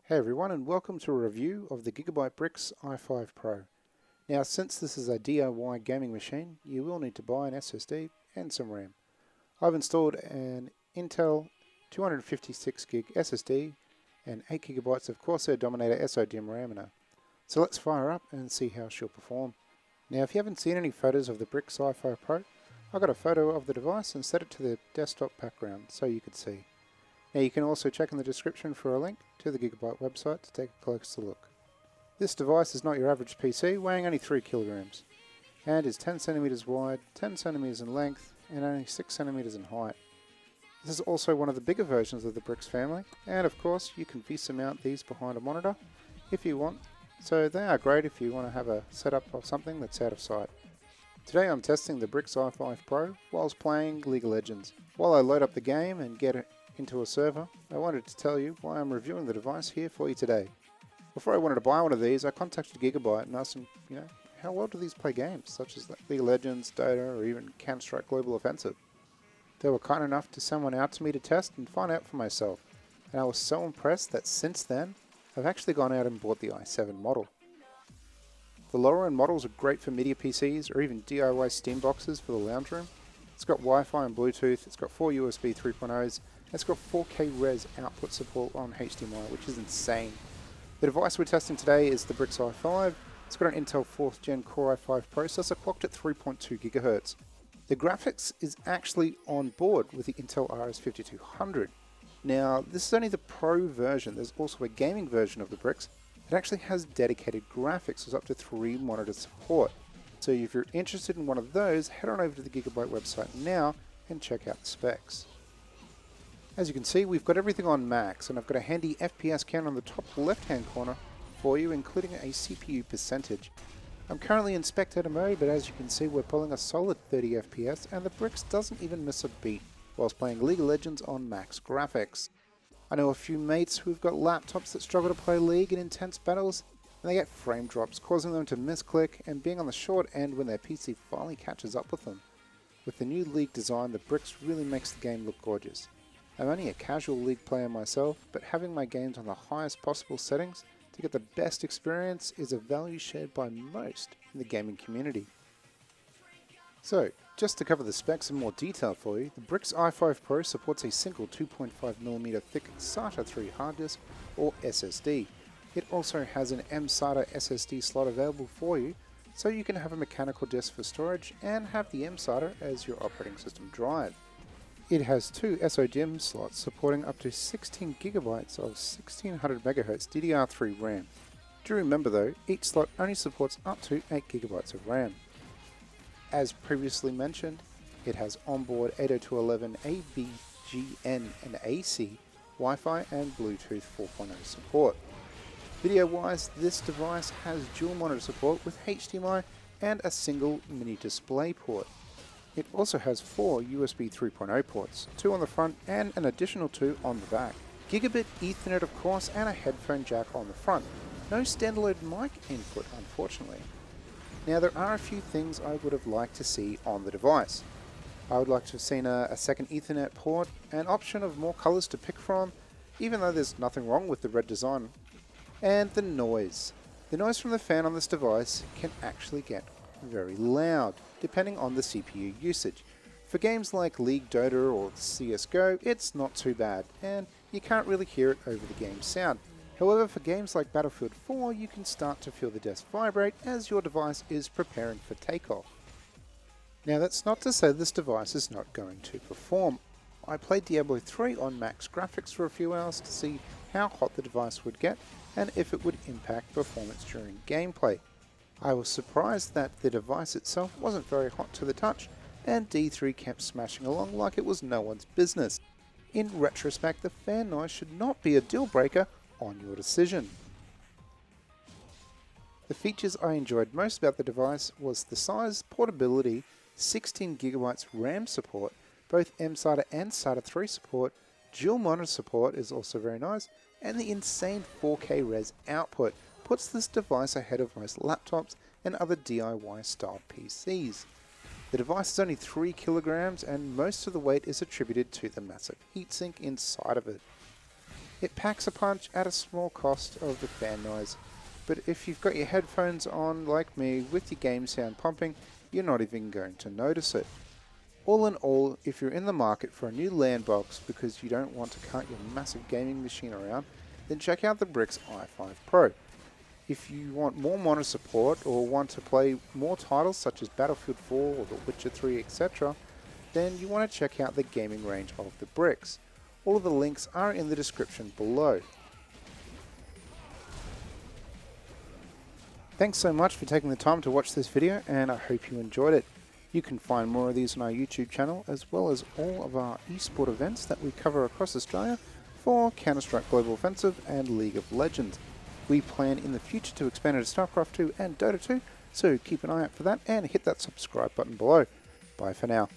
Hey everyone, and welcome to a review of the Gigabyte Brix i5 Pro. Now, since this is a DIY gaming machine, you will need to buy an SSD and some RAM. I've installed an Intel 256GB SSD and 8GB of Corsair Dominator SODIMM RAM in her. So let's fire up and see how she'll perform. Now, if you haven't seen any photos of the Brix i5 Pro, I got a photo of the device and set it to the desktop background so you could see. Now you can also check in the description for a link to the Gigabyte website to take a closer look. This device is not your average PC, weighing only 3 kilograms, and is 10 centimeters wide, 10 centimeters in length, and only 6 centimeters in height. This is also one of the bigger versions of the Brix family, and of course you can VESA mount these behind a monitor if you want, so they are great if you want to have a setup of something that's out of sight. Today I'm testing the Brix i5 Pro whilst playing League of Legends. While I load up the game and get it into a server, I wanted to tell you why I'm reviewing the device here for you today. Before I wanted to buy one of these, I contacted Gigabyte and asked them, how well do these play games, such as League of Legends, Dota, or even Counter-Strike Global Offensive? They were kind enough to send one out to me to test and find out for myself, and I was so impressed that since then, I've actually gone out and bought the i7 model. The lower end models are great for media PCs or even DIY Steam boxes for the lounge room. It's got Wi-Fi and Bluetooth, it's got 4 USB 3.0s, it's got 4K res output support on HDMI, which is insane. The device we're testing today is the Brix i5. It's got an Intel 4th Gen Core i5 processor clocked at 3.2 GHz. The graphics is actually on board with the Intel RS5200. Now, this is only the Pro version. There's also a gaming version of the Brix that actually has dedicated graphics with up to 3 monitor support. So if you're interested in one of those, head on over to the Gigabyte website now and check out the specs. As you can see, we've got everything on max, and I've got a handy FPS count on the top left-hand corner for you, including a CPU percentage. I'm currently in spectator mode, but as you can see, we're pulling a solid 30 FPS, and the Brix doesn't even miss a beat whilst playing League of Legends on max graphics. I know a few mates who've got laptops that struggle to play League in intense battles, and they get frame drops, causing them to misclick and being on the short end when their PC finally catches up with them. With the new League design, the Brix really makes the game look gorgeous. I'm only a casual League player myself, but having my games on the highest possible settings to get the best experience is a value shared by most in the gaming community. So, just to cover the specs in more detail for you, the Brix i5 Pro supports a single 2.5mm thick SATA 3 hard disk or SSD. It also has an mSATA SSD slot available for you, so you can have a mechanical disk for storage and have the mSATA as your operating system drive. It has 2 SODIMM slots supporting up to 16GB of 1600MHz DDR3 RAM. Do remember though, each slot only supports up to 8GB of RAM. As previously mentioned, it has onboard 802.11 ABGN and AC, Wi-Fi and Bluetooth 4.0 support. Video-wise, this device has dual monitor support with HDMI and a single mini display port. It also has 4 USB 3.0 ports, 2 on the front and an additional 2 on the back. Gigabit Ethernet of course, and a headphone jack on the front. No standalone mic input unfortunately. Now there are a few things I would have liked to see on the device. I would like to have seen a second Ethernet port, an option of more colours to pick from, even though there's nothing wrong with the red design. And the noise. The noise from the fan on this device can actually get very loud, depending on the CPU usage. For games like League, Dota or CSGO, it's not too bad, and you can't really hear it over the game's sound. However, for games like Battlefield 4, you can start to feel the desk vibrate as your device is preparing for takeoff. Now that's not to say this device is not going to perform. I played Diablo 3 on max graphics for a few hours to see how hot the device would get and if it would impact performance during gameplay. I was surprised that the device itself wasn't very hot to the touch, and D3 kept smashing along like it was no one's business. In retrospect, the fan noise should not be a deal breaker on your decision. The features I enjoyed most about the device was the size, portability, 16GB RAM support, both mSATA and SATA 3 support, dual monitor support is also very nice, and the insane 4K res output puts this device ahead of most laptops and other DIY style PCs. The device is only 3 kilograms and most of the weight is attributed to the massive heatsink inside of it. It packs a punch at a small cost of the fan noise, but if you've got your headphones on like me with your game sound pumping, you're not even going to notice it. All in all, if you're in the market for a new LAN box because you don't want to cart your massive gaming machine around, then check out the Brix i5 Pro. If you want more monitor support or want to play more titles such as Battlefield 4 or The Witcher 3, etc., then you want to check out the gaming range of the Brix. All of the links are in the description below. Thanks so much for taking the time to watch this video, and I hope you enjoyed it. You can find more of these on our YouTube channel, as well as all of our eSport events that we cover across Australia for Counter-Strike Global Offensive and League of Legends. We plan in the future to expand into StarCraft 2 and Dota 2, so keep an eye out for that and hit that subscribe button below. Bye for now.